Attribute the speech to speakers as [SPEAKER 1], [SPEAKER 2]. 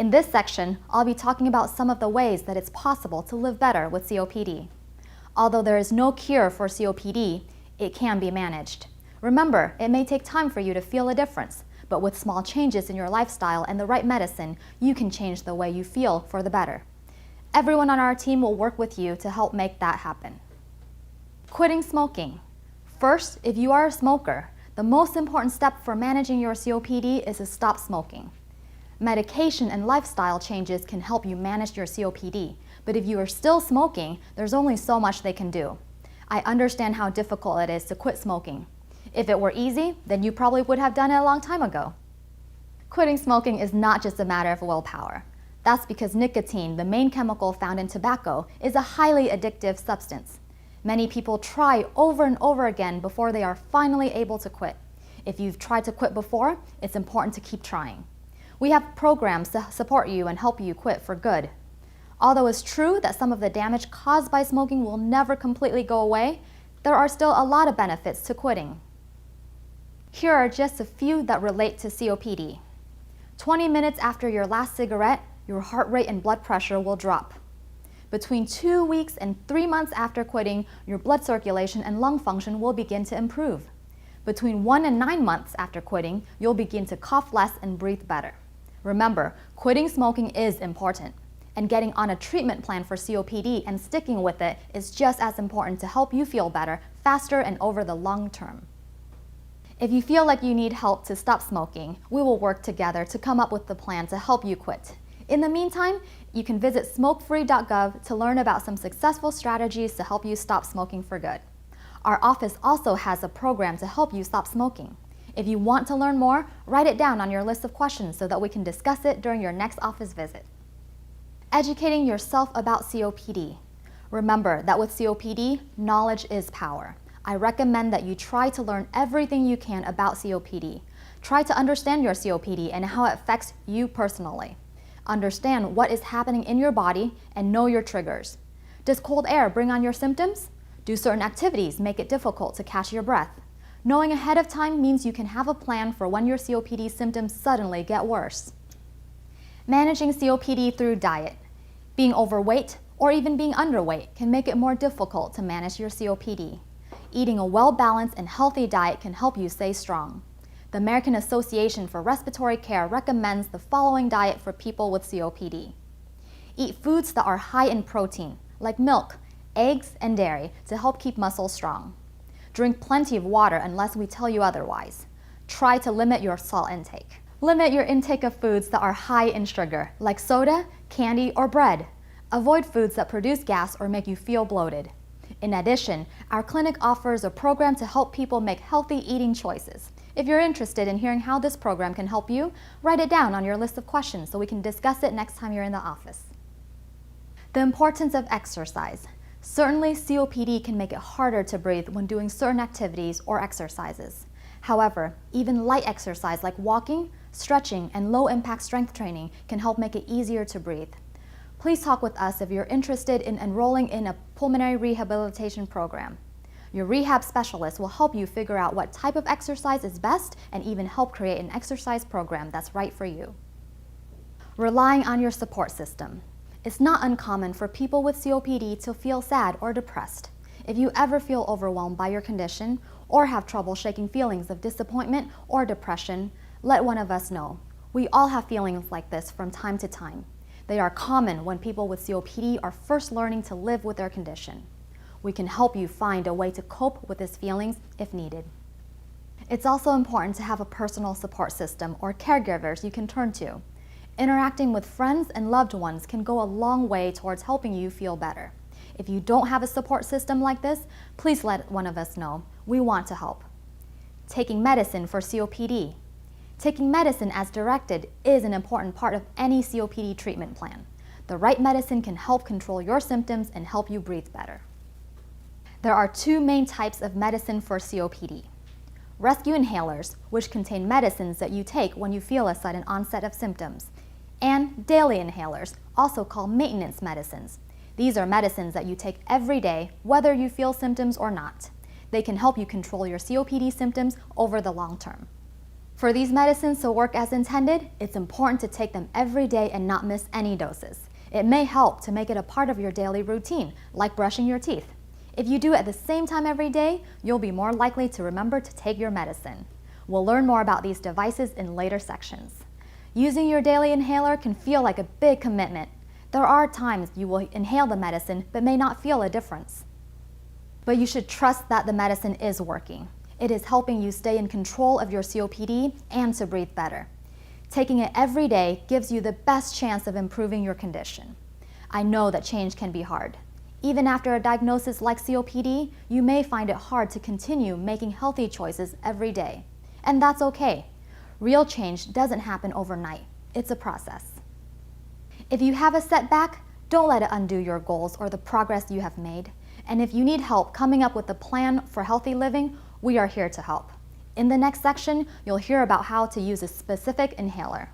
[SPEAKER 1] In this section, I'll be talking about some of the ways that it's possible to live better with COPD. Although there is no cure for COPD, it can be managed. Remember, it may take time for you to feel a difference, but with small changes in your lifestyle and the right medicine, you can change the way you feel for the better. Everyone on our team will work with you to help make that happen. Quitting smoking. First, if you are a smoker, the most important step for managing your COPD is to stop smoking. Medication and lifestyle changes can help you manage your COPD, but if you are still smoking, there's only so much they can do. I understand how difficult it is to quit smoking. If it were easy, then you probably would have done it a long time ago. Quitting smoking is not just a matter of willpower. That's because nicotine, the main chemical found in tobacco, is a highly addictive substance. Many people try over and over again before they are finally able to quit. If you've tried to quit before, it's important to keep trying. We have programs to support you and help you quit for good. Although it's true that some of the damage caused by smoking will never completely go away, there are still a lot of benefits to quitting. Here are just a few that relate to COPD. 20 minutes after your last cigarette, your heart rate and blood pressure will drop. Between 2 weeks and 3 months after quitting, your blood circulation and lung function will begin to improve. Between 1 and 9 months after quitting, you'll begin to cough less and breathe better. Remember, quitting smoking is important, and getting on a treatment plan for COPD and sticking with it is just as important to help you feel better faster and over the long term. If you feel like you need help to stop smoking, we will work together to come up with the plan to help you quit. In the meantime, you can visit smokefree.gov to learn about some successful strategies to help you stop smoking for good. Our office also has a program to help you stop smoking. If you want to learn more, write it down on your list of questions so that we can discuss it during your next office visit. Educating yourself about COPD. Remember that with COPD, knowledge is power. I recommend that you try to learn everything you can about COPD. Try to understand your COPD and how it affects you personally. Understand what is happening in your body and know your triggers. Does cold air bring on your symptoms? Do certain activities make it difficult to catch your breath? Knowing ahead of time means you can have a plan for when your COPD symptoms suddenly get worse. Managing COPD through diet. Being overweight or even being underweight can make it more difficult to manage your COPD. Eating a well-balanced and healthy diet can help you stay strong. The American Association for Respiratory Care recommends the following diet for people with COPD. Eat foods that are high in protein, like milk, eggs, and dairy, to help keep muscles strong. Drink plenty of water unless we tell you otherwise. Try to limit your salt intake. Limit your intake of foods that are high in sugar, like soda, candy, or bread. Avoid foods that produce gas or make you feel bloated. In addition, our clinic offers a program to help people make healthy eating choices. If you're interested in hearing how this program can help you, write it down on your list of questions so we can discuss it next time you're in the office. The importance of exercise. Certainly, COPD can make it harder to breathe when doing certain activities or exercises. However, even light exercise like walking, stretching, and low-impact strength training can help make it easier to breathe. Please talk with us if you're interested in enrolling in a pulmonary rehabilitation program. Your rehab specialist will help you figure out what type of exercise is best and even help create an exercise program that's right for you. Relying on your support system. It's not uncommon for people with COPD to feel sad or depressed. If you ever feel overwhelmed by your condition or have trouble shaking feelings of disappointment or depression, let one of us know. We all have feelings like this from time to time. They are common when people with COPD are first learning to live with their condition. We can help you find a way to cope with these feelings if needed. It's also important to have a personal support system or caregivers you can turn to. Interacting with friends and loved ones can go a long way towards helping you feel better. If you don't have a support system like this, please let one of us know. We want to help. Taking medicine for COPD. Taking medicine as directed is an important part of any COPD treatment plan. The right medicine can help control your symptoms and help you breathe better. There are two main types of medicine for COPD. Rescue inhalers, which contain medicines that you take when you feel a sudden onset of symptoms, and daily inhalers, also called maintenance medicines. These are medicines that you take every day, whether you feel symptoms or not. They can help you control your COPD symptoms over the long term. For these medicines to work as intended, it's important to take them every day and not miss any doses. It may help to make it a part of your daily routine, like brushing your teeth. If you do it at the same time every day, you'll be more likely to remember to take your medicine. We'll learn more about these devices in later sections. Using your daily inhaler can feel like a big commitment. There are times you will inhale the medicine but may not feel a difference. But you should trust that the medicine is working. It is helping you stay in control of your COPD and to breathe better. Taking it every day gives you the best chance of improving your condition. I know that change can be hard. Even after a diagnosis like COPD, you may find it hard to continue making healthy choices every day. And that's okay. Real change doesn't happen overnight. It's a process. If you have a setback, don't let it undo your goals or the progress you have made. And if you need help coming up with a plan for healthy living, we are here to help. In the next section, you'll hear about how to use a specific inhaler.